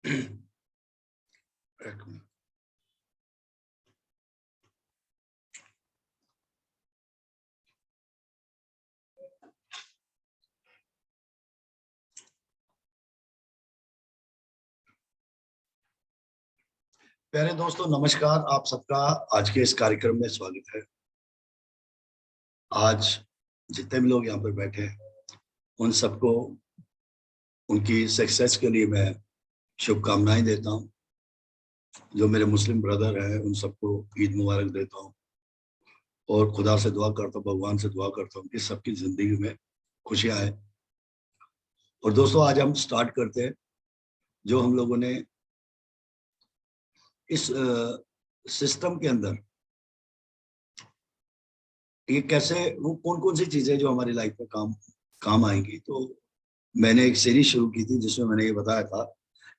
एक मिनट। प्यारे दोस्तों, नमस्कार। आप सबका आज के इस कार्यक्रम में स्वागत है। आज जितने भी लोग यहाँ पर बैठे हैं, उन सबको उनकी सक्सेस के लिए मैं शुभकामनाएं देता हूँ। जो मेरे मुस्लिम ब्रदर हैं, उन सबको ईद मुबारक देता हूँ और खुदा से दुआ करता हूँ, भगवान से दुआ करता हूँ कि सबकी जिंदगी में खुशियाँ आए। और दोस्तों, आज हम स्टार्ट करते हैं जो हम लोगों ने इस सिस्टम के अंदर ये कैसे, वो कौन कौन सी चीजें जो हमारी लाइफ में काम आएंगी। तो मैंने एक सीरीज शुरू की थी जिसमें मैंने ये बताया था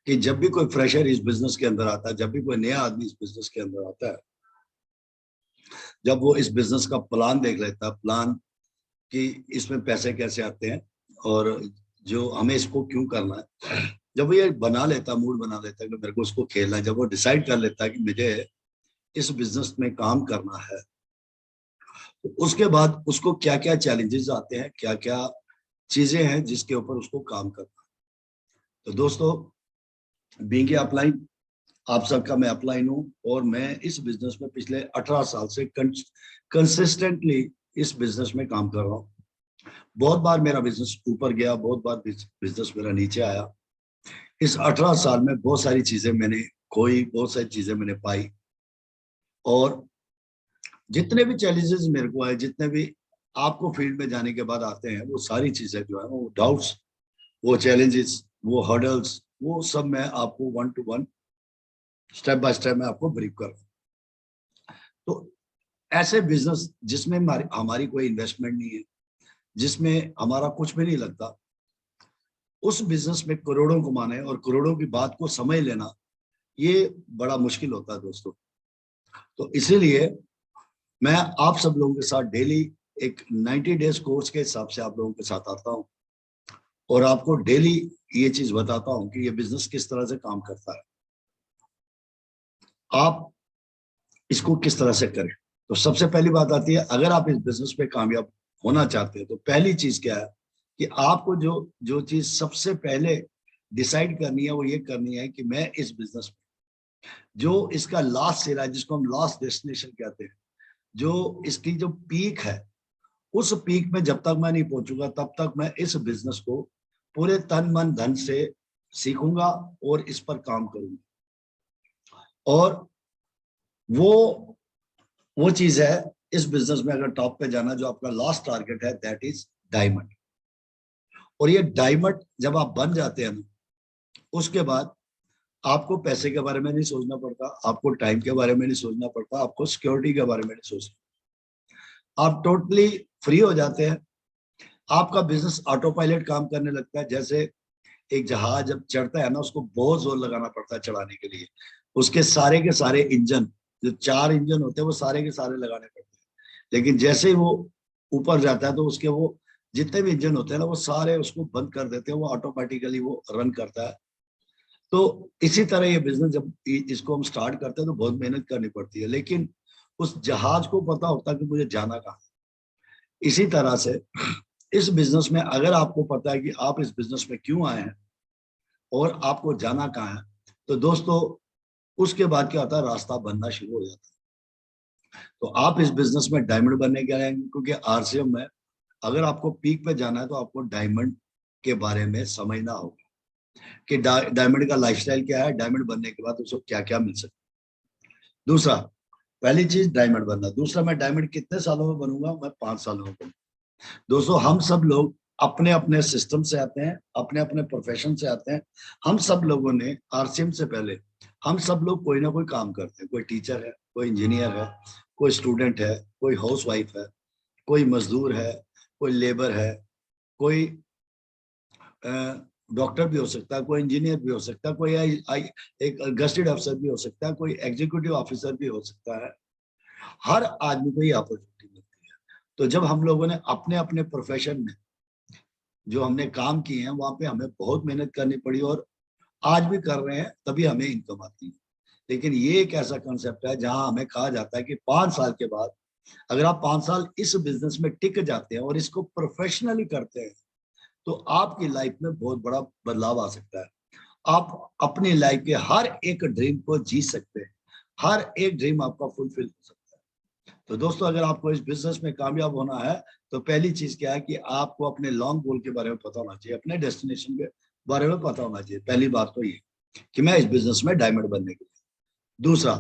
कि जब भी कोई फ्रेशर इस बिजनेस के अंदर आता है, जब भी कोई नया आदमी इस बिजनेस के अंदर आता है, जब वो इस बिजनेस का प्लान देख लेता है, प्लान कि इसमें पैसे कैसे आते हैं और जो हमें इसको क्यों करना है, जब वो ये बना लेता, मूड बना लेता है कि मेरे को उसको खेलना है, जब वो डिसाइड कर लेता है कि मुझे इस बिजनेस में काम करना है, तो उसके बाद उसको क्या क्या चैलेंजेस आते हैं, क्या क्या चीजें हैं जिसके ऊपर उसको काम करना है। तो दोस्तों, बीइंग अपलाइन, आप सबका मैं अपलाइन हूँ और मैं इस बिजनेस में पिछले 18 साल से कंसिस्टेंटली इस बिजनेस में काम कर रहा हूँ। बहुत बार मेरा बिजनेस ऊपर गया, बहुत बार बिजनेस मेरा नीचे आया। इस 18 साल में बहुत सारी चीजें मैंने खोई, बहुत सारी चीजें मैंने पाई, और जितने भी चैलेंजेस मेरे को आए, जितने भी आपको फील्ड में जाने के बाद आते हैं, वो सारी चीजें जो है, वो डाउट्स, वो चैलेंजेस, वो हर्डल्स, वो सब मैं आपको 1 to 1 स्टेप बाय स्टेप मैं आपको ब्रीफ कर रहा हूँ। तो ऐसे बिजनेस जिसमें हमारी कोई इन्वेस्टमेंट नहीं है, जिसमें हमारा कुछ भी नहीं लगता, उस बिजनेस में करोड़ों कमाने और करोड़ों की बात को समझ लेना, ये बड़ा मुश्किल होता है दोस्तों। तो इसीलिए मैं आप सब लोगों के साथ डेली एक 90 डेज कोर्स के हिसाब से आप लोगों के साथ आता हूँ और आपको डेली ये चीज बताता हूँ कि ये बिजनेस किस तरह से काम करता है, आप इसको किस तरह से करें। तो सबसे पहली बात आती है, अगर आप इस बिजनेस में कामयाब होना चाहते हैं तो पहली चीज क्या है कि आपको जो जो चीज सबसे पहले डिसाइड करनी है, वो ये करनी है कि मैं इस बिजनेस में जो इसका लास्ट सेल है, जिसको हम लास्ट डेस्टिनेशन कहते हैं, जो इसकी जो पीक है, उस पीक में जब तक मैं नहीं पहुंचूंगा तब तक मैं इस बिजनेस को पूरे तन मन धन से सीखूंगा और इस पर काम करूंगा। और वो चीज है, इस बिजनेस में अगर टॉप पे जाना, जो आपका लास्ट टारगेट है, दैट इज डायमंड। और ये डायमंड जब आप बन जाते हैं ना, उसके बाद आपको पैसे के बारे में नहीं सोचना पड़ता, आपको टाइम के बारे में नहीं सोचना पड़ता, आपको सिक्योरिटी के बारे में नहीं सोचना, आप टोटली फ्री हो जाते हैं। आपका बिजनेस ऑटो पायलट काम करने लगता है। जैसे एक जहाज जब चढ़ता है ना, उसको बहुत जोर लगाना पड़ता है चढ़ाने के लिए, उसके सारे इंजन, जो 4 इंजन होते हैं, वो सारे के सारे लगाने पड़ते हैं। लेकिन जैसे ही वो ऊपर जाता है तो उसके वो जितने भी इंजन होते हैं ना, वो सारे उसको बंद कर देते हैं, वो ऑटोमेटिकली वो रन करता है। तो इसी तरह ये बिजनेस जब इसको हम स्टार्ट करते हैं तो बहुत मेहनत करनी पड़ती है, लेकिन उस जहाज को पता होता है कि मुझे जाना कहाँ है। इसी तरह से इस बिजनेस में अगर आपको पता है कि आप इस बिजनेस में क्यों आए हैं और आपको जाना कहाँ है, तो दोस्तों उसके बाद क्या होता है, रास्ता बनना शुरू हो जाता है। तो आप इस बिजनेस में डायमंड बनने के आएंगे, क्योंकि आरसीएम में अगर आपको पीक पे जाना है तो आपको डायमंड के बारे में समझना होगा कि डायमंड का लाइफस्टाइल क्या है, डायमंड बनने के बाद उसको क्या क्या मिल सकता है। दूसरा, पहली चीज डायमंड बनना। दूसरा, मैं डायमंड कितने सालों में बनूंगा, मैं 5 सालों में बनूंगा। दोस्तों, हम सब लोग अपने अपने सिस्टम से आते हैं, अपने अपने प्रोफेशन से आते हैं। हम सब लोगों ने आरसीएम से पहले हम सब लोग कोई ना कोई काम करते हैं। कोई टीचर है, कोई इंजीनियर है, कोई स्टूडेंट है, कोई हाउसवाइफ है, कोई मजदूर है, कोई लेबर है, कोई डॉक्टर भी हो सकता है, कोई इंजीनियर भी हो सकता है, कोई एक गस्टेड अफसर भी हो सकता है, कोई एग्जीक्यूटिव ऑफिसर भी हो सकता है। हर आदमी को ये अपॉर्चुनिटी मिलती है। तो जब हम लोगों ने अपने अपने प्रोफेशन में जो हमने काम किए हैं, वहां पे हमें बहुत मेहनत करनी पड़ी और आज भी कर रहे हैं, तभी हमें इनकम आती है। लेकिन ये एक ऐसा कंसेप्ट है जहां हमें कहा जाता है कि 5 साल के बाद अगर आप 5 साल इस बिजनेस में टिक जाते हैं और इसको प्रोफेशनली करते हैं तो आपकी लाइफ में बहुत बड़ा बदलाव आ सकता है। आप अपनी लाइफ के हर एक ड्रीम को जी सकते हैं, हर एक ड्रीम आपका फुलफिल हो सकता है। तो दोस्तों, अगर आपको इस बिजनेस में कामयाब होना है तो पहली चीज क्या है कि आपको अपने लॉन्ग गोल के बारे में पता होना चाहिए, अपने डेस्टिनेशन के बारे में पता होना चाहिए। पहली बात तो ये कि मैं इस बिजनेस में डायमंड बनने के लिए, दूसरा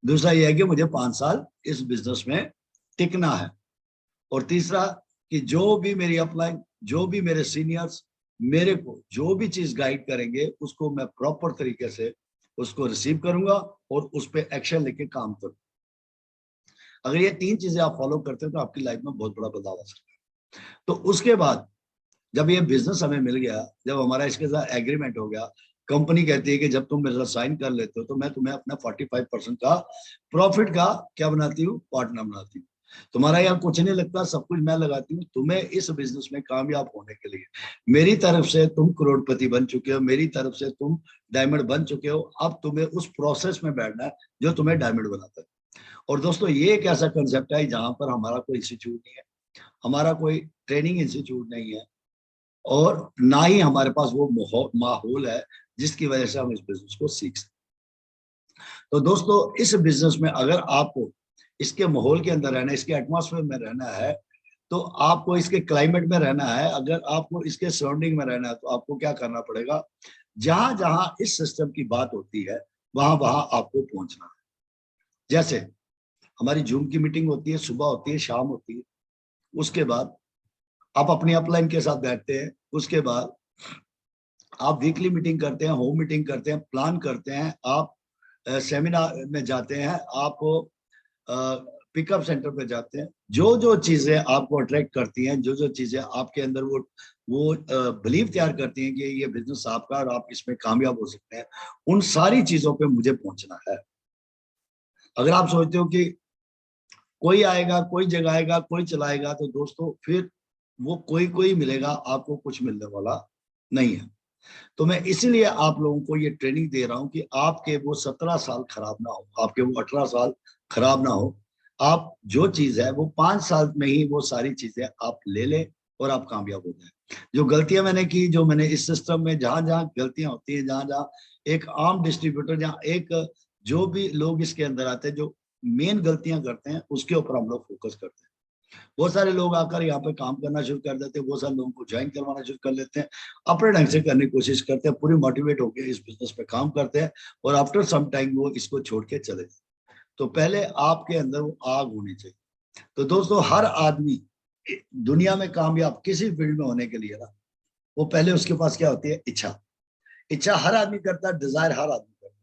दूसरा ये है कि मुझे 5 साल इस बिजनेस में टिकना है, और तीसरा कि जो भी मेरी अपलाइन, जो भी मेरे सीनियर्स मेरे को जो भी चीज गाइड करेंगे उसको मैं प्रॉपर तरीके से उसको रिसीव करूंगा और उस पर एक्शन लेके काम करूंगा। अगर ये 3 चीजें आप फॉलो करते हैं तो आपकी लाइफ में बहुत बड़ा बदलाव आ सकता है। तो उसके बाद जब ये बिजनेस हमें मिल गया, जब हमारा इसके साथ एग्रीमेंट हो गया, कंपनी कहती है कि जब तुम मेरे साथ साइन कर लेते हो तो मैं तुम्हें अपना 45% का प्रॉफिट का क्या बनाती हूँ, पार्टनर बनाती हूँ। तुम्हारा यहाँ कुछ नहीं लगता, सब कुछ मैं लगाती हूँ। तुम्हें इस बिजनेस में कामयाब होने के लिए मेरी तरफ से तुम करोड़पति बन चुके हो, मेरी तरफ से तुम डायमंड बन चुके हो। अब तुम्हें उस प्रोसेस में बैठना है जो तुम्हें डायमंड बनाता है। और दोस्तों, ये एक ऐसा कंसेप्ट है जहां पर हमारा कोई इंस्टीट्यूट नहीं है, हमारा कोई ट्रेनिंग इंस्टीट्यूट नहीं है, और ना ही हमारे पास वो माहौल है जिसकी वजह से हम इस बिजनेस को सीख सकते। तो दोस्तों, इस बिजनेस में अगर आपको इसके माहौल के अंदर रहना है, इसके एटमॉस्फेयर में रहना है, तो आपको इसके क्लाइमेट में रहना है, अगर आपको इसके सराउंडिंग में रहना है तो आपको क्या करना पड़ेगा, जहां जहां इस सिस्टम की बात होती है वहां वहां आपको पहुंचना है। जैसे हमारी जूम की मीटिंग होती है, सुबह होती है, शाम होती है। उसके बाद आप अपनी अपलाइन के साथ बैठते हैं। उसके बाद आप वीकली मीटिंग करते हैं, होम मीटिंग करते हैं, प्लान करते हैं, आप सेमिनार में जाते हैं, आप पिकअप सेंटर पे जाते हैं। जो जो चीजें आपको अट्रैक्ट करती हैं, जो जो चीजें आपके अंदर वो बिलीव तैयार करती हैं कि ये बिजनेस आपका और आप इसमें कामयाब हो सकते हैं, उन सारी चीजों पे मुझे पहुंचना है। अगर आप सोचते हो कि कोई आएगा, कोई जगाएगा, कोई चलाएगा, तो दोस्तों फिर वो कोई कोई मिलेगा, आपको कुछ मिलने वाला नहीं है। तो मैं इसीलिए आप लोगों को ये ट्रेनिंग दे रहा हूं कि आपके वो 17 साल खराब ना हो, आपके वो 18 साल खराब ना हो। आप जो चीज है वो 5 साल में ही वो सारी चीजें आप ले लें और आप कामयाब हो जाए। जो गलतियां मैंने की, जो मैंने इस सिस्टम में जहां जहां गलतियां होती हैं, जहां जहां एक आम डिस्ट्रीब्यूटर, जहां एक जो भी लोग इसके अंदर आते हैं जो मेन गलतियां करते हैं, उसके ऊपर हम लोग फोकस करते हैं। बहुत सारे लोग आकर यहाँ पे काम करना शुरू कर देते हैं, बहुत सारे लोगों को ज्वाइन करवाना शुरू कर लेते हैं, अपने ढंग से करने की कोशिश करते हैं, पूरी मोटिवेट होकर इस बिजनेस पे काम करते हैं, और आफ्टर सम टाइम वो इसको छोड़ के चले जाते। तो पहले आपके अंदर वो आग होनी चाहिए। तो दोस्तों, हर आदमी दुनिया में कामयाब किसी फील्ड में होने के लिए ना, वो पहले उसके पास क्या होती है, इच्छा। इच्छा हर आदमी करता है, डिजायर हर आदमी करता है।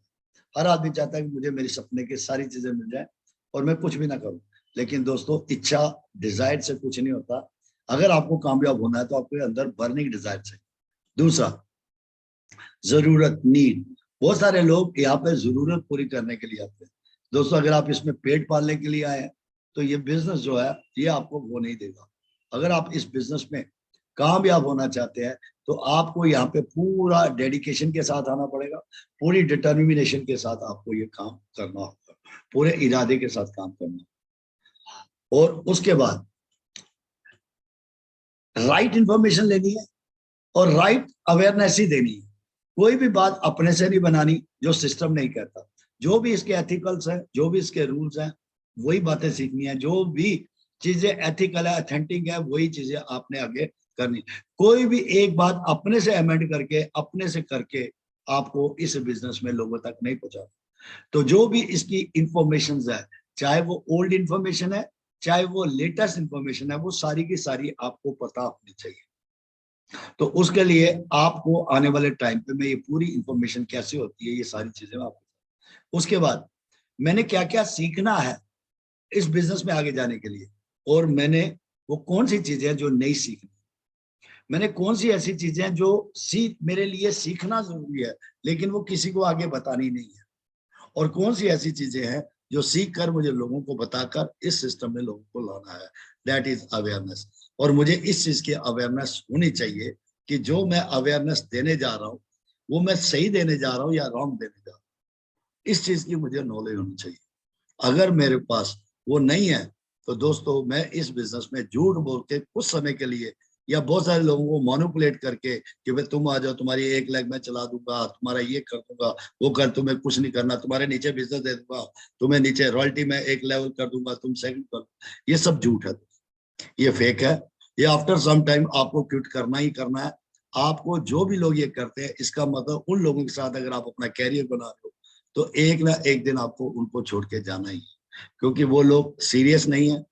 हर आदमी चाहता है कि मुझे मेरी सपने की सारी चीजें मिल जाए और मैं कुछ भी ना करूं। लेकिन दोस्तों, इच्छा डिजायर से कुछ नहीं होता। अगर आपको कामयाब होना है तो आपके अंदर बर्निंग डिजायर चाहिए। दूसरा, जरूरत, नीड। बहुत सारे लोग यहाँ पे जरूरत पूरी करने के लिए आते हैं। दोस्तों, अगर आप इसमें पेट पालने के लिए आए हैं तो ये बिजनेस जो है ये आपको वो नहीं देगा। अगर आप इस बिजनेस में कामयाब होना चाहते हैं तो आपको यहाँ पे पूरा डेडिकेशन के साथ आना पड़ेगा, पूरी डिटर्मिनेशन के साथ आपको ये काम करना होगा, पूरे इरादे के साथ काम करना। और उसके बाद राइट इंफॉर्मेशन लेनी है और राइट अवेयरनेस ही देनी है। कोई भी बात अपने से नहीं बनानी जो सिस्टम नहीं कहता। जो भी इसके एथिकल्स हैं, जो भी इसके रूल्स हैं, वही बातें सीखनी है। जो भी चीजें एथिकल है, अथेंटिक है, वही चीजें आपने आगे करनी। कोई भी एक बात अपने से अमेंड करके, अपने से करके आपको इस बिजनेस में लोगों तक नहीं पहुंचा। तो जो भी इसकी इंफॉर्मेशन है, चाहे वो ओल्ड इंफॉर्मेशन है, चाहे वो लेटेस्ट इंफॉर्मेशन है, वो सारी की सारी आपको पता होनी चाहिए। तो उसके लिए आपको आने वाले टाइम पे मैं ये पूरी इंफॉर्मेशन कैसे होती है, ये सारी चीजें मैं आपको। उसके बाद मैंने क्या क्या सीखना है इस बिजनेस में आगे जाने के लिए, और मैंने वो कौन सी चीजें जो नहीं सीखनी, मैंने कौन सी ऐसी चीजें जो मेरे लिए सीखना जरूरी है लेकिन वो किसी को आगे बतानी नहीं है, और कौन सी ऐसी चीजें हैं जो सीख कर मुझे लोगों को बताकर इस सिस्टम में लोगों को लाना है। That is awareness. और मुझे इस चीज की अवेयरनेस होनी चाहिए कि जो मैं अवेयरनेस देने जा रहा हूँ वो मैं सही देने जा रहा हूँ या रॉन्ग देने जा रहा हूँ, इस चीज की मुझे नॉलेज होनी चाहिए। अगर मेरे पास वो नहीं है तो दोस्तों मैं इस बिजनेस में झूठ बोल के कुछ समय के लिए या बहुत सारे लोगों को मैनिपुलेट करके कि भाई तुम आ जाओ, तुम्हारी 1 लाख मैं चला दूंगा, तुम्हारा ये कर दूंगा, वो कर, तुम्हें कुछ नहीं करना, तुम्हारे नीचे बिजनेस दे दूंगा, तुम्हें नीचे रॉयल्टी में 1 लेवल कर दूंगा, तुम सेकंड कर, ये सब झूठ है, ये फेक है। ये आफ्टर सम टाइम आपको क्विट करना ही करना है। आपको जो भी लोग ये करते हैं, इसका मतलब उन लोगों के साथ अगर आप अपना कैरियर बना रहे हो तो एक ना एक दिन आपको उनको छोड़ के जाना ही है, क्योंकि वो लोग सीरियस नहीं है,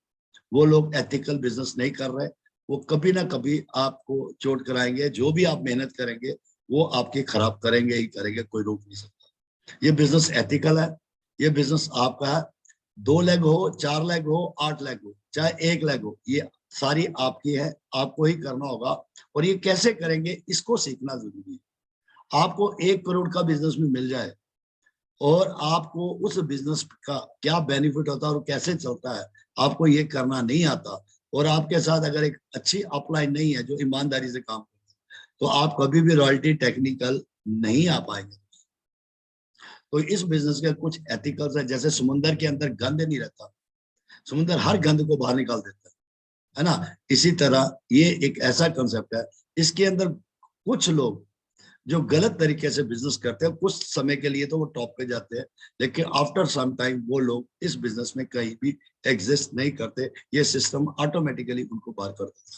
वो लोग एथिकल बिजनेस नहीं कर रहे, वो कभी ना कभी आपको चोट कराएंगे, जो भी आप मेहनत करेंगे वो आपकी खराब करेंगे ही करेंगे, कोई रोक नहीं सकता। ये बिजनेस एथिकल है, ये बिजनेस आपका है। 2 लेग हो, 4 लेग हो, 8 लेग हो, चाहे 1 लेग हो, ये सारी आपकी है, आपको ही करना होगा। और ये कैसे करेंगे इसको सीखना जरूरी है। आपको 1 करोड़ का बिजनेस में मिल जाए और आपको उस बिजनेस का क्या बेनिफिट होता है और कैसे चलता है आपको ये करना नहीं आता, और आपके साथ अगर एक अच्छी अपलाइन नहीं है जो ईमानदारी से काम करती है, तो आप कभी भी रॉयल्टी टेक्निकल नहीं आ पाएंगे। तो इस बिजनेस के कुछ एथिकल्स है, जैसे समुद्र के अंदर गंद नहीं रहता, समुद्र हर गंद को बाहर निकाल देता है ना, इसी तरह ये एक ऐसा कंसेप्ट है, इसके अंदर कुछ लोग जो गलत तरीके से बिजनेस करते हैं, कुछ समय के लिए तो वो टॉप पे जाते हैं, लेकिन आफ्टर सम टाइम वो लोग इस बिजनेस में कहीं भी एग्जिस्ट नहीं करते, ये सिस्टम ऑटोमेटिकली उनको बाहर कर देता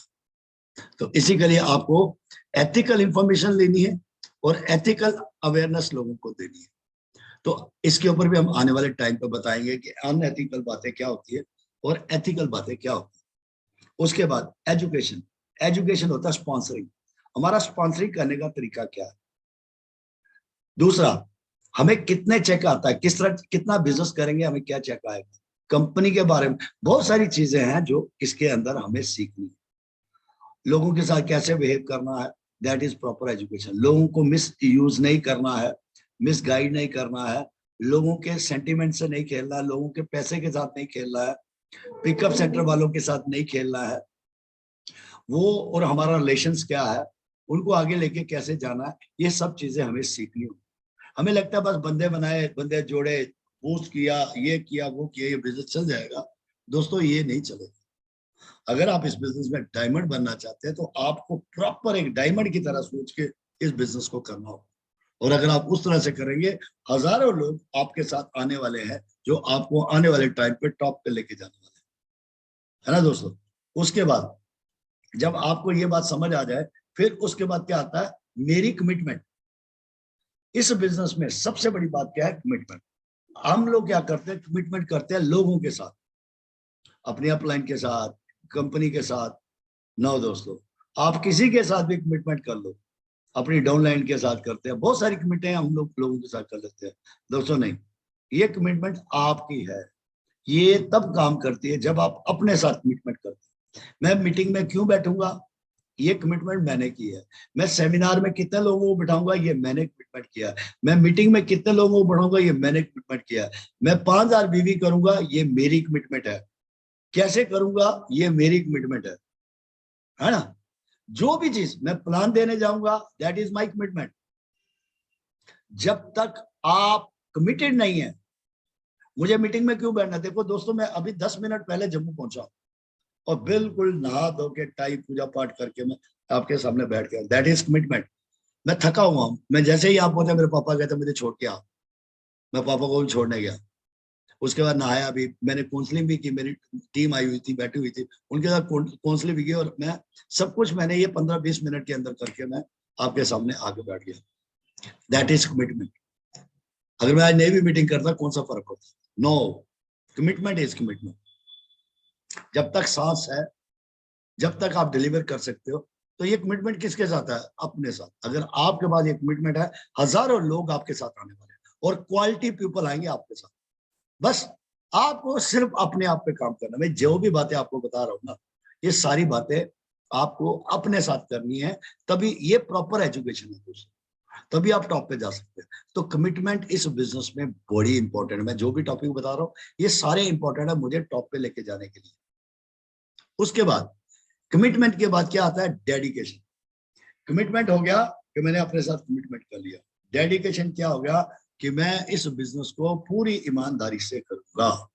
है। तो इसी के लिए आपको एथिकल इंफॉर्मेशन लेनी है और एथिकल अवेयरनेस लोगों को देनी है। तो इसके ऊपर भी हम आने वाले टाइम पे बताएंगे कि अनएथिकल बातें क्या होती है और एथिकल बातें क्या होती है। उसके बाद एजुकेशन, एजुकेशन होता है स्पॉन्सरिंग, हमारा स्पॉन्सरिंग करने का तरीका क्या है। दूसरा, हमें कितने चेक आता है, किस तरह कितना बिजनेस करेंगे, हमें क्या चेक आएगा, कंपनी के बारे में बहुत सारी चीजें हैं जो इसके अंदर हमें सीखनी है। लोगों के साथ कैसे बिहेव करना है, दैट इज प्रॉपर एजुकेशन। लोगों को मिस यूज नहीं करना है, मिस गाइड नहीं करना है, लोगों के सेंटिमेंट से नहीं खेलना है, लोगों के पैसे के साथ नहीं खेलना है, पिकअप सेंटर वालों के साथ नहीं खेलना है, वो और हमारा रिलेशंस क्या है, उनको आगे लेके कैसे जाना है, ये सब चीजें हमें सीखनी होगी। हमें लगता है बस बंदे बनाए, बंदे जोड़े, बूस्ट किया, ये किया, वो किया, ये बिजनेस चल जाएगा। दोस्तों ये नहीं चलेगा। अगर आप इस बिजनेस में डायमंड बनना चाहते हैं तो आपको प्रॉपर एक डायमंड की तरह सोच के इस बिजनेस को करना होगा, और अगर आप उस तरह से करेंगे, हजारों लोग आपके साथ आने वाले हैं जो आपको आने वाले टाइम पे टॉप पे लेके जाने वाले हैं, है ना दोस्तों। उसके बाद जब आपको ये बात समझ आ जाए, फिर उसके बाद क्या आता है, मेरी कमिटमेंट। इस बिजनेस में सबसे बड़ी बात क्या है, कमिटमेंट। हम लोग क्या करते हैं, कमिटमेंट करते हैं लोगों के साथ, अपनी अपलाइन के साथ, कंपनी के साथ। नो दोस्तों, आप किसी के साथ भी कमिटमेंट कर लो, अपनी डाउनलाइन के साथ करते हैं, बहुत सारी कमिटें हम लोग लोगों के साथ कर लेते हैं। दोस्तों नहीं, ये कमिटमेंट आपकी है, ये तब काम करती है जब आप अपने साथ कमिटमेंट करते हैं। मैं मीटिंग में क्यों बैठूंगा, ये कमिटमेंट मैंने की है। मैं सेमिनार में कितने लोगों को बिठाऊंगा, ये मैंने कमिटमेंट किया है। मैं मीटिंग में कितने लोगों को बढ़ाऊंगा, ये मैंने कमिटमेंट किया है। मैं 5,000 बीवी करूंगा, ये मेरी कमिटमेंट है। कैसे करूंगा, ये मेरी कमिटमेंट है ना। जो भी चीज मैं प्लान देने जाऊंगा, दैट इज माई कमिटमेंट। जब तक आप कमिटेड नहीं है, मुझे मीटिंग में क्यों बैठना। देखो दोस्तों, मैं अभी 10 मिनट पहले जम्मू पहुंचा और बिल्कुल नहा धो के टाई पूजा पाठ करके मैं आपके सामने बैठ गया, दैट इज कमिटमेंट। मैं थका हुआ हूँ, मैं जैसे ही आप पहुंचे मेरे पापा कहते मुझे छोड़ के आओ, मैं पापा को भी छोड़ने गया। उसके बाद नहाया भी, मैंने काउंसलिंग भी की, मेरी टीम आई हुई थी, बैठी हुई थी, उनके साथ काउंसलिंग भी की, और मैं सब कुछ मैंने ये 15-20 मिनट के अंदर करके मैं आपके सामने आके बैठ गया। That is commitment. अगर मैं आज नहीं भी मीटिंग करता कौन सा फर्क होता, नो, कमिटमेंट इज कमिटमेंट। जब तक सांस है, जब तक आप डिलीवर कर सकते हो, तो ये कमिटमेंट किसके साथ है, अपने साथ। अगर आपके पास ये कमिटमेंट है, हजारों लोग आपके साथ आने वाले हैं और क्वालिटी पीपल आएंगे आपके साथ। बस आपको सिर्फ अपने आप पे काम करना। मैं जो भी बातें आपको बता रहा हूँ ना, ये सारी बातें आपको अपने साथ करनी है, तभी ये प्रॉपर एजुकेशन है दोस्तों, तभी आप टॉप पे जा सकते हैं। तो कमिटमेंट इस बिजनेस में बड़ी इंपॉर्टेंट है। मैं जो भी टॉपिक बता रहा हूँ ये सारे इंपॉर्टेंट है मुझे टॉप पे लेके जाने के लिए। उसके बाद कमिटमेंट के बाद क्या आता है, डेडिकेशन। कमिटमेंट हो गया कि मैंने अपने साथ कमिटमेंट कर लिया, डेडिकेशन क्या हो गया कि मैं इस बिजनेस को पूरी ईमानदारी से करूंगा,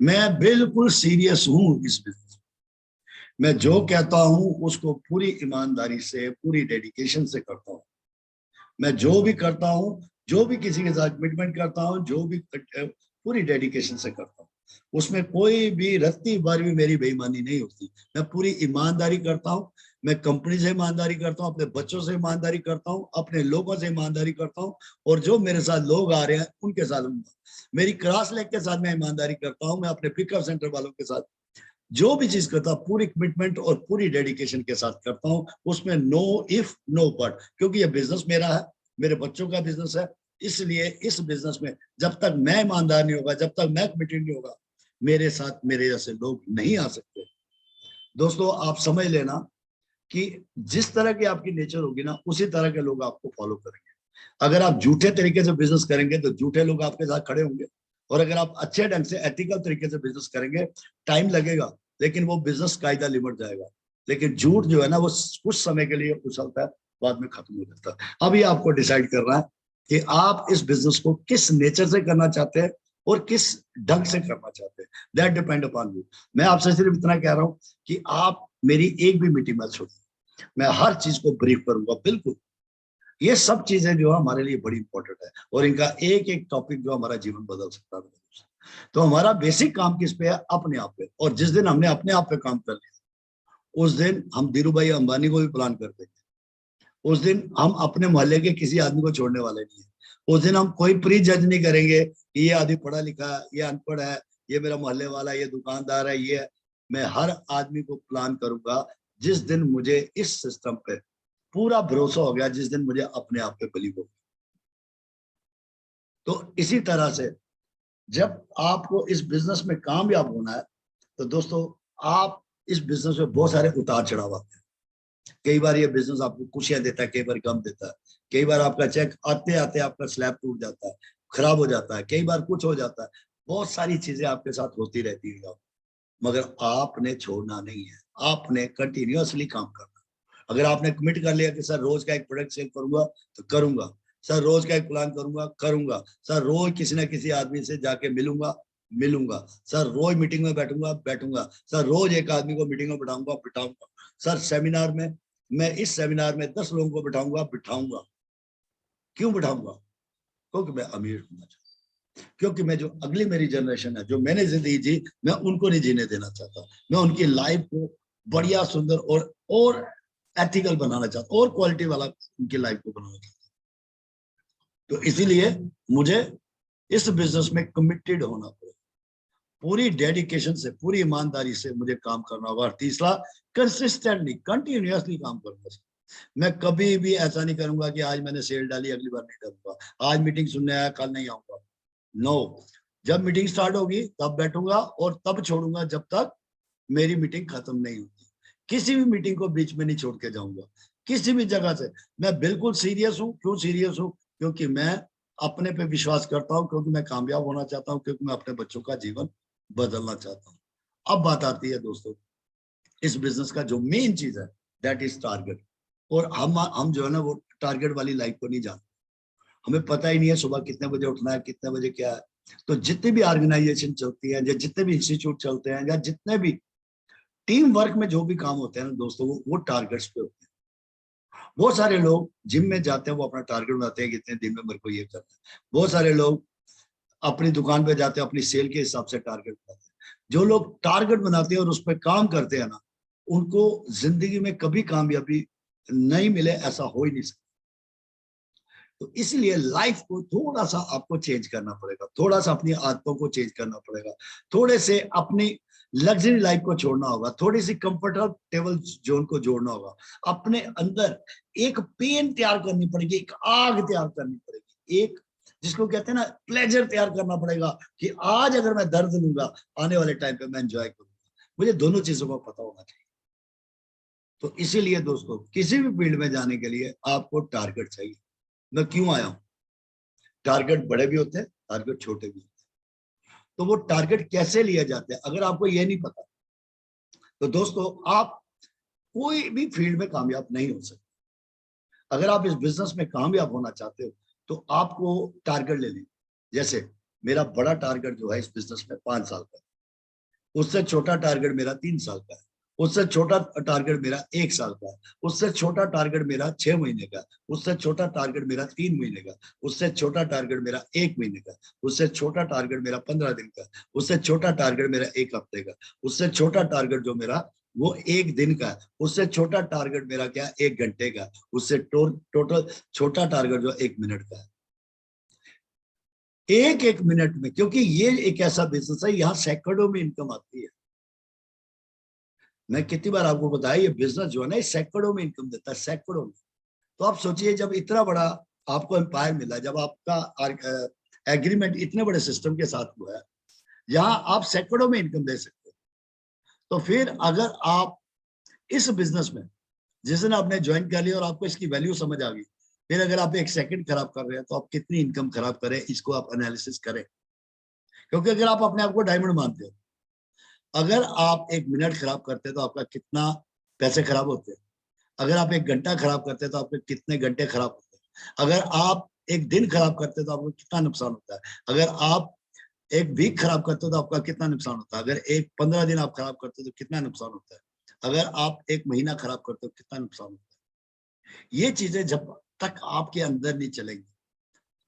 मैं बिल्कुल सीरियस हूं इस बिजनेस, मैं जो कहता हूं उसको पूरी ईमानदारी से पूरी डेडिकेशन से करता हूं। मैं जो भी करता हूं, जो भी किसी के साथ कमिटमेंट करता हूं, जो भी पूरी डेडिकेशन से करता हूं, उसमें कोई भी रत्ती भर भी मेरी बेईमानी नहीं होती। मैं पूरी ईमानदारी करता हूं, मैं कंपनी से ईमानदारी करता हूं, अपने बच्चों से ईमानदारी करता हूं, अपने लोगों से ईमानदारी करता हूं, और जो मेरे साथ लोग आ रहे हैं उनके साथ, मेरी क्रॉस लेग के साथ मैं ईमानदारी करता हूं, मैं अपने पिकअप सेंटर वालों के साथ जो भी चीज करता हूं पूरी कमिटमेंट और पूरी डेडिकेशन के साथ करता हूं। उसमें नो इफ नो बट, क्योंकि ये बिजनेस मेरा है, मेरे बच्चों का बिजनेस है, इसलिए इस बिजनेस में जब तक मैं ईमानदार नहीं होगा, जब तक मैं कमिटेड नहीं होगा, मेरे साथ मेरे जैसे लोग नहीं आ सकते। दोस्तों आप समझ लेना कि जिस तरह की आपकी नेचर होगी ना, उसी तरह के लोग आपको फॉलो करेंगे। अगर आप झूठे तरीके से बिजनेस करेंगे तो झूठे लोग आपके साथ खड़े होंगे, और अगर आप अच्छे ढंग से एथिकल तरीके से बिजनेस करेंगे, टाइम लगेगा लेकिन वो बिजनेस कायदा लिमिट जाएगा। लेकिन झूठ जो है ना, वो कुछ समय के लिए उछलता है, बाद में खत्म हो जाता है। अभी आपको डिसाइड करना है कि आप इस बिजनेस को किस नेचर से करना चाहते हैं और किस ढंग से करना चाहते हैं, दैट डिपेंड अपॉन यू। मैं आपसे सिर्फ इतना कह रहा हूं कि आप मेरी एक भी मीटिंग मत छोड़िए, मैं हर चीज को ब्रीफ करूंगा बिल्कुल। ये सब चीजें जो है हमारे लिए बड़ी इंपॉर्टेंट है, और इनका एक एक टॉपिक जो हमारा जीवन बदल सकता है। तो हमारा बेसिक काम किस पे है? अपने आप पे। और जिस दिन हमने अपने आप पे काम कर लिया, उस दिन हम धीरू भाई अंबानी को भी प्लान कर देंगे। उस दिन हम अपने मोहल्ले के किसी आदमी को छोड़ने वाले नहीं है। उस दिन हम कोई प्री जज नहीं करेंगे कि ये आदमी पढ़ा लिखा है, ये अनपढ़ है, ये मेरा मोहल्ले वाला है, ये दुकानदार है, ये है। मैं हर आदमी को प्लान करूंगा जिस दिन मुझे इस सिस्टम पे पूरा भरोसा हो गया, जिस दिन मुझे अपने आप पे बिलीव हो गया। तो इसी तरह से जब आपको इस बिजनेस में कामयाब होना है, तो दोस्तों आप इस बिजनेस में बहुत सारे उतार चढ़ाव आते हैं। कई बार ये बिजनेस आपको खुशियां देता है, कई बार गम देता है। कई बार आपका चेक आते आते आपका स्लैब टूट जाता है, खराब हो जाता है, कई बार कुछ हो जाता है। बहुत सारी चीजें आपके साथ होती रहती है, मगर आपने छोड़ना नहीं है, आपने कंटिन्यूअसली काम करना। अगर आपने कमिट कर लिया कि सर रोज का एक प्रोडक्ट सेल करूंगा, तो करूंगा। सर रोज का एक प्लान करूंगा, करूंगा। सर रोज किसी ना किसी आदमी से जाके मिलूंगा, मिलूंगा। सर रोज मीटिंग में बैठूंगा, बैठूंगा। सर रोज एक आदमी को मीटिंग में बिठाऊंगा, बिठाऊंगा। सर सेमिनार में, मैं इस सेमिनार में 10 लोगों को बिठाऊंगा, बिठाऊंगा। क्यों बिठाऊंगा? क्योंकि मैं अमीर होना चाहता हूँ, क्योंकि मैं जो अगली मेरी जनरेशन है, जो मैंने जिंदगी जी, मैं उनको नहीं जीने देना चाहता। मैं उनकी लाइफ को बढ़िया, सुंदर और एथिकल बनाना चाहता हूँ, और क्वालिटी वाला उनकी लाइफ को बनाना चाहता हूँ। तो इसीलिए मुझे इस बिजनेस में कमिटेड होना पड़ेगा, पूरी डेडिकेशन से, पूरी ईमानदारी से मुझे काम करना होगा। और तीसरा, कंसिस्टेंटली, कंटिन्यूअसली काम करूंगा। मैं कभी भी ऐसा नहीं करूंगा कि आज मैंने सेल डाली अगली बार नहीं करूंगा, आज मीटिंग सुनने आया कल नहीं आऊंगा। नो, जब मीटिंग स्टार्ट होगी तब बैठूंगा और तब छोड़ूंगा जब तक मेरी मीटिंग खत्म नहीं होती। किसी भी मीटिंग को बीच में नहीं छोड़ के जाऊंगा, किसी भी जगह से। मैं बिल्कुल सीरियस हूँ। क्यों सीरियस हूँ? क्योंकि मैं अपने पे विश्वास करता हूँ, क्योंकि मैं कामयाब होना चाहता हूँ, क्योंकि मैं अपने बच्चों का जीवन बदलना चाहता हूँ। अब बात आती है दोस्तों, इस बिजनेस का जो मेन चीज है, दैट इज टारगेट। और हम जो है ना, वो टारगेट वाली लाइफ को नहीं जानते। हमें पता ही नहीं है सुबह कितने बजे उठना है, कितने बजे क्या है। तो जितनी भी ऑर्गेनाइजेशन चलती है, या जितने भी इंस्टीट्यूट चलते हैं, या जितने भी टीम वर्क में जो भी काम होते हैं ना दोस्तों, वो टारगेट्स पे होते हैं। बहुत सारे लोग जिम में जाते हैं, वो अपना टारगेट बनाते हैं कि इतने दिन में मेरे को ये करना है। बहुत सारे लोग अपनी दुकान पे जाते हैं, अपनी सेल के हिसाब से टारगेट बनाते हैं। जो लोग टारगेट बनाते हैं और उस पर काम करते हैं ना, उनको जिंदगी में कभी कामयाबी नहीं मिले ऐसा हो ही नहीं सकता। तो इसलिए लाइफ को थोड़ा सा आपको चेंज करना पड़ेगा, थोड़ा सा अपनी आदतों को चेंज करना पड़ेगा, थोड़े से अपनी लग्जरी लाइफ को छोड़ना होगा, थोड़ी सी कंफर्टेबल जोन को जोड़ना होगा। अपने अंदर एक पेन तैयार करनी पड़ेगी, एक आग तैयार करनी पड़ेगी, एक जिसको कहते हैं ना प्लेजर तैयार करना पड़ेगा कि आज अगर मैं दर्द लूंगा, आने वाले टाइम पे मैं एंजॉय करूंगा। मुझे दोनों चीजों का पता होना चाहिए। तो इसीलिए दोस्तों, किसी भी फील्ड में जाने के लिए आपको टारगेट चाहिए। मैं क्यों आया हूं? टारगेट बड़े भी होते हैं, टारगेट छोटे भी होते हैं। तो वो टारगेट कैसे लिए जाते हैं, अगर आपको ये नहीं पता, तो दोस्तों आप कोई भी फील्ड में कामयाब नहीं हो सकते। अगर आप इस बिजनेस में कामयाब होना चाहते हो तो आपको टारगेट ले लें। जैसे मेरा बड़ा टारगेट जो है इस बिजनेस में 5 साल का है, उससे छोटा टारगेट मेरा 3 साल का है, उससे छोटा टारगेट मेरा 1 साल का है, उससे छोटा टारगेट मेरा 6 महीने का, उससे छोटा टारगेट मेरा 3 महीने का, उससे छोटा टारगेट मेरा 1 महीने का, उससे छोटा टारगेट मेरा 15 दिन का, उससे छोटा टारगेट मेरा 1 हफ्ते का, उससे छोटा टारगेट जो मेरा वो 1 दिन का, उससे छोटा टारगेट मेरा क्या 1 घंटे का, उससे टोटल छोटा टारगेट जो 1 मिनट का है। एक एक मिनट में, क्योंकि ये एक ऐसा बिजनेस है यहाँ सैकड़ों में इनकम आती है। मैं कितनी बार आपको बताया ये बिजनेस जो है ना ये सैकड़ों में इनकम देता है, सैकड़ों में। तो आप सोचिए जब इतना बड़ा आपको एम्पायर मिला, जब आपका एग्रीमेंट इतने बड़े सिस्टम के साथ हुआ है जहां आप सैकड़ों में इनकम दे सकते हैं, तो फिर अगर आप इस बिजनेस में जिस दिन आपने ज्वाइन कर लिया और आपको इसकी वैल्यू समझ आ गई, फिर अगर आप 1 सेकंड खराब कर रहे हैं तो आप कितनी इनकम खराब करें, इसको आप एनालिसिस करें। क्योंकि अगर आप अपने आप को डायमंड मानते हो, अगर आप 1 मिनट खराब करते हैं तो आपका कितना पैसे खराब होते हैं, अगर आप 1 घंटा खराब करते हैं तो आपके कितने घंटे खराब होते हैं, अगर आप एक दिन खराब करते हैं तो आपको कितना नुकसान होता है, अगर आप एक वीक खराब करते हो तो आपका कितना नुकसान होता है, अगर एक 15 दिन आप खराब करते हो तो कितना नुकसान होता है, अगर आप 1 महीना खराब करते हो कितना नुकसान होता है। ये चीजें जब तक आपके अंदर नहीं चलेंगी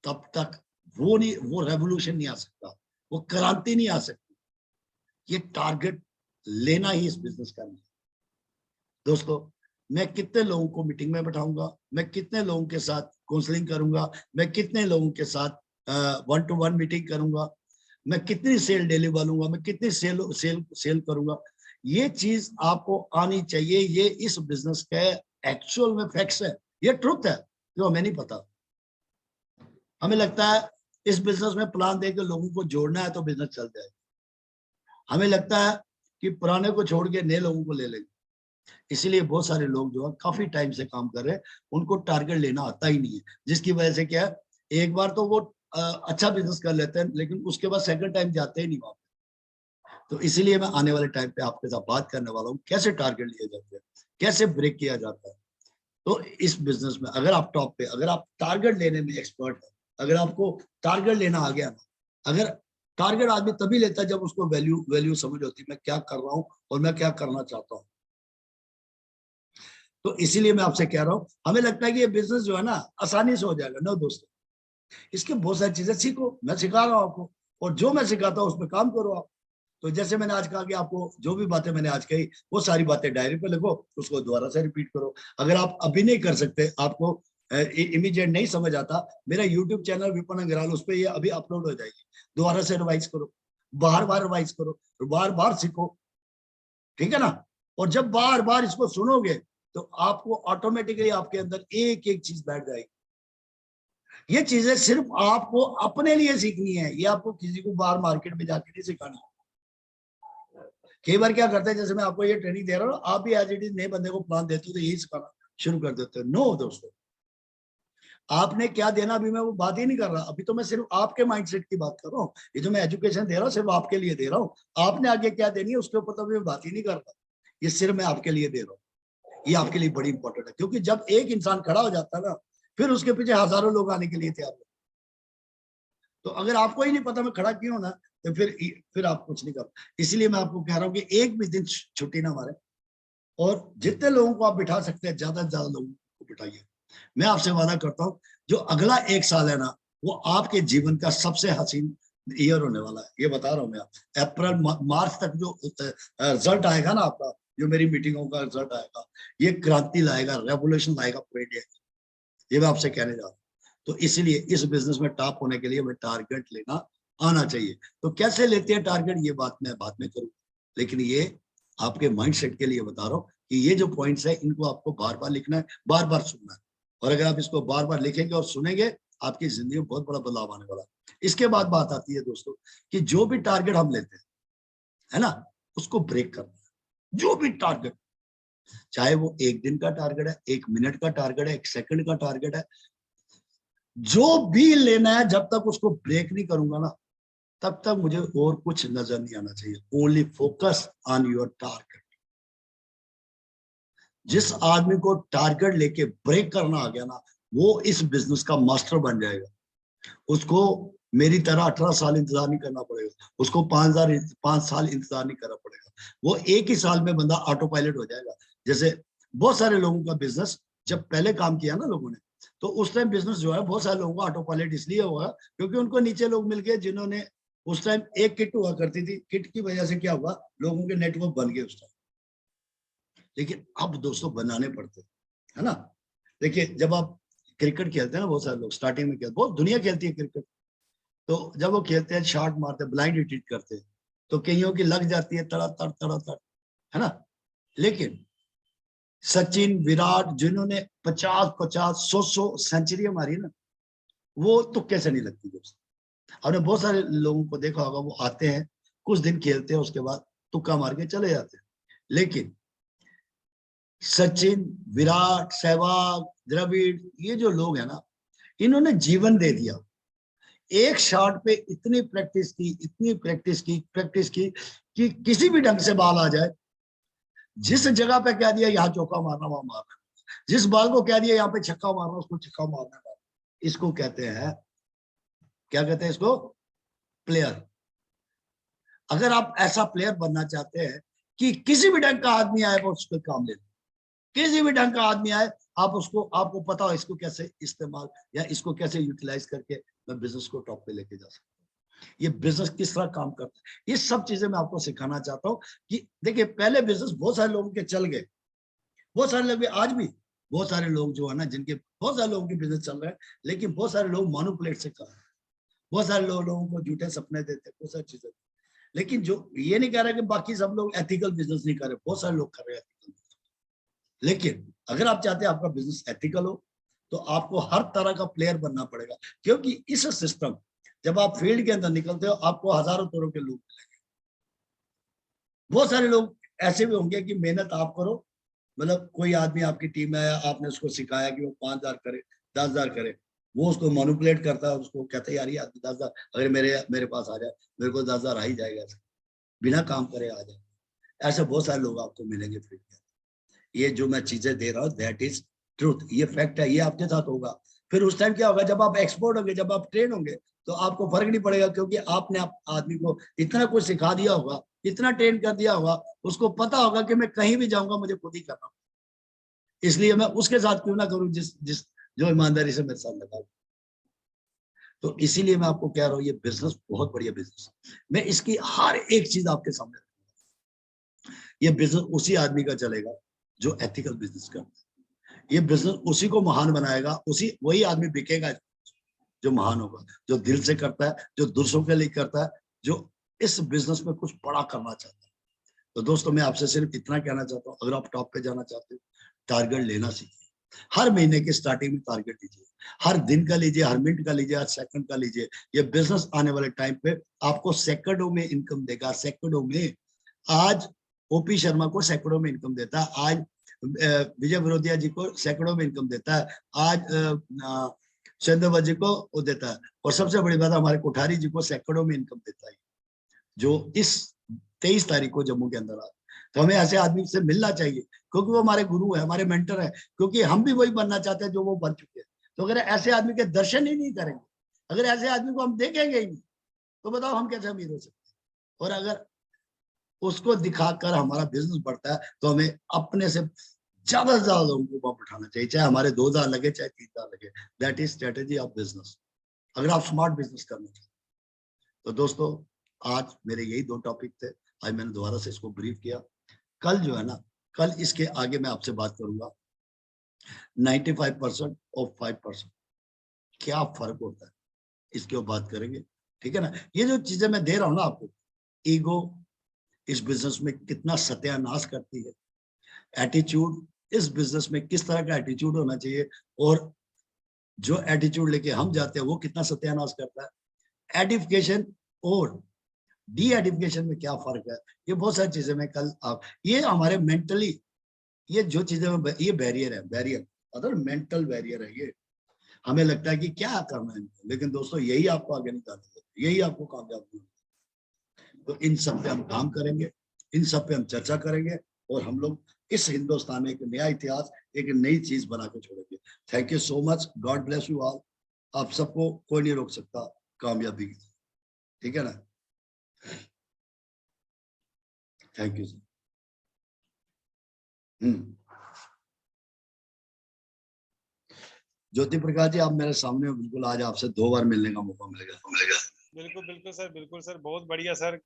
तब तक वो रेवोल्यूशन नहीं आ सकता, वो क्रांति नहीं आ सकती। ये टारगेट लेना ही इस बिजनेस का नहीं। दोस्तों, मैं कितने लोगों को मीटिंग में बैठाऊंगा, मैं कितने लोगों के साथ काउंसलिंग करूंगा, मैं कितने लोगों के साथ 1-to-1 मीटिंग करूंगा, मैं कितनी सेल डेली वालूंगा, मैं कितनी सेल करूंगा, ये चीज आपको आनी चाहिए। ये इस बिजनेस के एक्चुअल में फैक्ट्स है, ये ट्रुथ है जो हमें नहीं पता। हमें लगता है इस बिजनेस में प्लान देकर लोगों को जोड़ना है तो बिजनेस चल जाएगा। हमें लगता है कि पुराने को छोड़ के नए लोगों को ले लेंगे। इसीलिए बहुत सारे लोग जो है काफी टाइम से काम कर रहे हैं, उनको टारगेट लेना आता ही नहीं है, जिसकी वजह से क्या है, एक बार तो वो अच्छा बिजनेस कर लेते हैं लेकिन उसके बाद सेकंड टाइम जाते ही नहीं वहां। तो इसीलिए मैं आने वाले टाइम पे आपके साथ बात करने वाला हूँ कैसे टारगेट लिए जाते हैं, कैसे ब्रेक किया जाता है। तो इस बिजनेस में अगर आप टॉप पे, अगर आप टारगेट लेने में एक्सपर्ट है, अगर आपको टारगेट लेना आ गया ना, अगर टारगेट आदमी तभी लेता है जब उसको वैल्यू वैल्यू समझ होती है, मैं क्या कर रहा हूँ और मैं क्या करना चाहता हूँ। तो इसीलिए मैं आपसे कह रहा हूँ, हमें लगता है कि ये बिजनेस जो है ना आसानी से हो जाएगा। नो दोस्तों, इसके बहुत सारी चीजें सीखो, मैं सिखा रहा हूँ आपको, और जो मैं सिखाता हूँ उसमें काम करो आप। तो जैसे मैंने आज कहा कि आपको जो भी बातें मैंने आज कही वो सारी बातें डायरी पे लिखो, उसको दोबारा से रिपीट करो। अगर आप अभी नहीं कर सकते, आपको इमीडिएट नहीं समझ आता, मेरा यूट्यूब चैनल विपन अंग्राल, उस पर ये अभी अपलोड हो जाएगी, दोबारा से रिवाइज करो, बार बार रिवाइज करो, बार बार सीखो, ठीक है ना। और जब बार बार इसको सुनोगे तो आपको ऑटोमेटिकली आपके अंदर एक एक चीज बैठ जाएगी। ये चीजें सिर्फ आपको अपने लिए सीखनी है, ये आपको किसी को बाहर मार्केट में जाके नहीं सिखानी। कई बार क्या करते हैं, जैसे मैं आपको ये ट्रेनिंग दे रहा हूँ, आप भी एज इट इज नए बंदे को प्लान देते हो तो यही सिखाना शुरू कर देते हो। नो दोस्तों, आपने क्या देना अभी मैं वो बात ही नहीं कर रहा, अभी तो मैं सिर्फ आपके माइंडसेट की बात कर रहा हूँ। ये जो मैं एजुकेशन दे रहा हूँ सिर्फ आपके लिए दे रहा हूँ, आपने आगे क्या देनी है उसके ऊपर तो मैं बात ही नहीं कर रहा, ये सिर्फ मैं आपके लिए दे रहा हूँ। ये आपके लिए बड़ी इंपॉर्टेंट है, क्योंकि जब एक इंसान खड़ा हो जाता है ना, फिर उसके पीछे हजारों लोग आने के लिए तैयार हो। तो अगर आपको ही नहीं पता मैं खड़ा क्यों ना, तो फिर आप कुछ नहीं कर। इसलिए मैं आपको कह रहा हूँ कि एक भी दिन छुट्टी ना मारे, और जितने लोगों को आप बिठा सकते हैं ज्यादा से ज्यादा लोगों को बिठाइए। मैं आपसे वादा करता हूँ जो अगला 1 साल है ना, वो आपके जीवन का सबसे हसीन ईयर होने वाला है, ये बता रहा हूँ मैं। अप्रैल मार्च तक जो रिजल्ट आएगा ना आपका, जो मेरी मीटिंगों का रिजल्ट आएगा, ये क्रांति लाएगा, रेवोल्यूशन लाएगा पूरे इंडिया। ये मैं आपसे कहने जा रहा हूँ। तो इसीलिए इस बिजनेस में टॉप होने के लिए हमें टारगेट लेना आना चाहिए। तो कैसे लेते हैं टारगेट, ये बात मैं बाद में करूँ, लेकिन ये आपके माइंडसेट के लिए बता रहा हूँ कि ये जो पॉइंट्स है इनको आपको बार बार लिखना है, बार बार सुनना है। और अगर आप इसको बार बार लिखेंगे और सुनेंगे, आपकी जिंदगी में बहुत बड़ा बदलाव आने वाला है। इसके बाद बात आती है दोस्तों कि जो भी टारगेट हम लेते हैं, है ना, उसको ब्रेक करना है। जो भी टारगेट, चाहे वो 1 दिन का टारगेट है, 1 मिनट का टारगेट है, 1 सेकंड का टारगेट है, जो भी लेना है, जब तक उसको ब्रेक नहीं करूंगा ना, तब तक मुझे और कुछ नजर नहीं आना चाहिए। Only focus on your target. जिस आदमी को टारगेट लेके ब्रेक करना आ गया ना, वो इस बिजनेस का मास्टर बन जाएगा। उसको मेरी तरह 18 साल इंतजार नहीं करना पड़ेगा, उसको 5 साल इंतजार नहीं करना पड़ेगा। वो एक ही साल में बंदा ऑटो पायलट हो जाएगा। जैसे बहुत सारे लोगों का बिजनेस जब पहले काम किया ना लोगों ने, तो उस टाइम बिजनेस जो है बहुत सारे लोगों का ऑटो पायलट इसलिए हुआ क्योंकि उनको नीचे लोग मिल गए जिन्होंने, उस टाइम एक किट हुआ करती थी, किट की वजह से क्या हुआ, लोगों के नेटवर्क बन गए उस टाइम। लेकिन अब दोस्तों बनाने पड़ते है ना। देखिए जब आप क्रिकेट खेलते हैं ना, बहुत सारे लोग स्टार्टिंग में खेलते, बहुत दुनिया खेलती है क्रिकेट, तो जब वो खेलते हैं शॉट मारते हैं, ब्लाइंड हिट करते हैं, तो कईयों की लग जाती है तड़ा तड़ तड़ा तड़, है ना। लेकिन सचिन, विराट, जिन्होंने 50-50, 100-100 सेंचुरी मारी ना, वो तुक्के से नहीं लगती दोस्त। हमने बहुत सारे लोगों को देखा होगा, वो आते हैं कुछ दिन खेलते हैं, उसके बाद तुक्का मार के चले जाते हैं। लेकिन सचिन, विराट, सहवाग, द्रविड़, ये जो लोग हैं ना, इन्होंने जीवन दे दिया। एक शॉट पे इतनी प्रैक्टिस की, इतनी प्रैक्टिस की कि किसी भी ढंग से बॉल आ जाए, जिस जगह पे कह दिया यहाँ चौका मारना वहां मारना, जिस बॉल को कह दिया यहाँ पे छक्का मारना उसको छक्का मारना। इसको कहते हैं, क्या कहते हैं इसको, प्लेयर। अगर आप ऐसा प्लेयर बनना चाहते हैं कि किसी भी ढंग का आदमी आए वो उसको काम ले, किसी भी ढंग का आदमी आए, आप उसको, आपको पता हो इसको कैसे इस्तेमाल या इसको कैसे यूटिलाइज करके मैं बिजनेस को टॉप पे लेके जा सकता हूँ, ये बिजनेस किस तरह काम करता है, ये सब चीजें मैं आपको सिखाना चाहता हूँ। कि देखिए पहले बिजनेस बहुत सारे लोगों के चल गए, बहुत सारे लोग आज भी, बहुत सारे लोग जो है ना, जिनके बहुत सारे लोगों के बिजनेस चल रहे हैं, लेकिन बहुत सारे लोग मैनिपुलेट से कर रहे हैं, बहुत सारे लोगों को झूठे सपने देते हैं, बहुत सारी चीजें। लेकिन जो ये नहीं कह रहा कि बाकी सब लोग एथिकल बिजनेस नहीं कर रहे, बहुत सारे लोग कर रहे हैं एथिकल। लेकिन अगर आप चाहते हैं आपका बिजनेस एथिकल हो, तो आपको हर तरह का प्लेयर बनना पड़ेगा, क्योंकि इस सिस्टम, जब आप फील्ड के अंदर निकलते हो आपको हजारों तरह के लोग मिलेंगे। बहुत सारे लोग ऐसे भी होंगे कि मेहनत आप करो, मतलब कोई आदमी आपकी टीम में आया, आपने उसको सिखाया कि वो 5,000 करे, 10,000 करे, वो उसको मैनिपुलेट करता है, उसको कहता है यार ये आदमी 10,000 अगर मेरे पास आ जाए, मेरे को 10,000 आ ही जाएगा, बिना काम करे आ जाए। ऐसे बहुत सारे लोग आपको मिलेंगे फील्ड में। ये जो मैं चीजें दे रहा हूँ दैट इज ट्रूथ, ये फैक्ट है, ये आपके साथ होगा। फिर उस टाइम क्या होगा, जब आप एक्सपोर्ट होंगे, जब आप ट्रेन होंगे, तो आपको फर्क नहीं पड़ेगा, क्योंकि आपने आदमी को इतना कुछ सिखा दिया होगा, इतना ट्रेन कर दिया होगा, उसको पता होगा कि मैं कहीं भी जाऊंगा मुझे खुद ही करना, इसलिए मैं उसके साथ क्यों ना करूं जिस जिस जो ईमानदारी से मेरे साथ लगा। तो इसीलिए मैं आपको कह रहा हूँ ये बिजनेस बहुत बढ़िया बिजनेस है, मैं इसकी हर एक चीज आपके सामने रखूंगा। ये बिजनेस उसी आदमी का चलेगा जो एथिकल बिजनेस करता है, ये बिजनेस उसी को महान बनाएगा, उसी वही आदमी बिकेगा जो महान होगा, जो दिल से करता है, जो दूसरों के लिए करता है, जो इस बिजनेस में कुछ बड़ा करना चाहता है। तो दोस्तों मैं आपसे सिर्फ इतना कहना चाहता हूँ, अगर आप टॉप पे जाना चाहते हो, टारगेट लेना सीखिए। हर महीने की स्टार्टिंग में टारगेट लीजिए, हर दिन का लीजिए, हर मिनट का लीजिए, हर सेकंड का लीजिए। ये बिजनेस आने वाले टाइम पे आपको सैकड़ों में इनकम देगा, सैकड़ों में। आज ओपी शर्मा को सैकड़ों में इनकम देता है, आज विजय विरोधिया जी को सैकड़ों में इनकम देता है, आज चंद्रवत जी को वो देता है, और सबसे बड़ी बात हमारे कोठारी जी को सैकड़ों में इनकम देता है, जो इस 23 तारीख को जम्मू के अंदर आ। तो हमें ऐसे आदमी से मिलना चाहिए, क्योंकि वो हमारे गुरु है, हमारे मेंटर है, क्योंकि हम भी वही बनना चाहते हैं जो वो बन चुके हैं। तो अगर ऐसे आदमी के दर्शन ही नहीं करेंगे, अगर ऐसे आदमी को हम देखेंगे ही नहीं, तो बताओ हम कैसे अमीर हो सकते हैं। और अगर उसको दिखाकर हमारा बिजनेस बढ़ता है, तो हमें अपने से ज्यादा से ज्यादा लोगों को वहां बैठाना चाहिए, चाहे हमारे 2,000 लगे, चाहे 3,000 लगे। That is strategy of business, अगर आप स्मार्ट बिजनेस करना चाहते। तो दोस्तों आज मेरे यही 2 टॉपिक थे, आज मैंने दोबारा से इसको ब्रीफ किया। कल जो है ना, कल इसके आगे मैं आपसे बात करूंगा 95% और 5% क्या फर्क होता है, इसके ऊपर बात करेंगे, ठीक है ना। ये जो चीजें मैं दे रहा हूं ना आपको, ईगो इस बिजनेस में कितना सत्यानाश करती है, एटीट्यूड इस बिजनेस में किस तरह का एटीट्यूड होना चाहिए, और जो एटीट्यूड लेके हम जाते हैं वो कितना सत्यानाश करता है, एडिफिकेशन और डी एडिफिकेशन में क्या फर्क है, ये बहुत सारी चीजें मैं कल आप, ये हमारे मेंटली, ये जो चीजें ये बैरियर है, बैरियर अदर मेंटल बैरियर है ये। हमें लगता है कि क्या करना है, लेकिन दोस्तों यही आपको आगे निकालना है, यही आपको कामयाब होना है। तो इन सब पे हम काम करेंगे, इन सब पे हम चर्चा करेंगे, और हम लोग इस हिंदुस्तान में एक नया इतिहास, एक नई चीज बना के छोड़ेंगे। Thank you so much, God bless you all. आप सबको कोई नहीं रोक सकता कामयाबी की, ठीक है ना। Thank you sir. Jyoti Prakash ji, आप मेरे सामने हो, बिल्कुल आज आपसे 2 बार मिलने का मौका मिलेगा। बिल्कुल बिल्कुल सर, बिल्कुल सर, बहुत बढ़िया सर।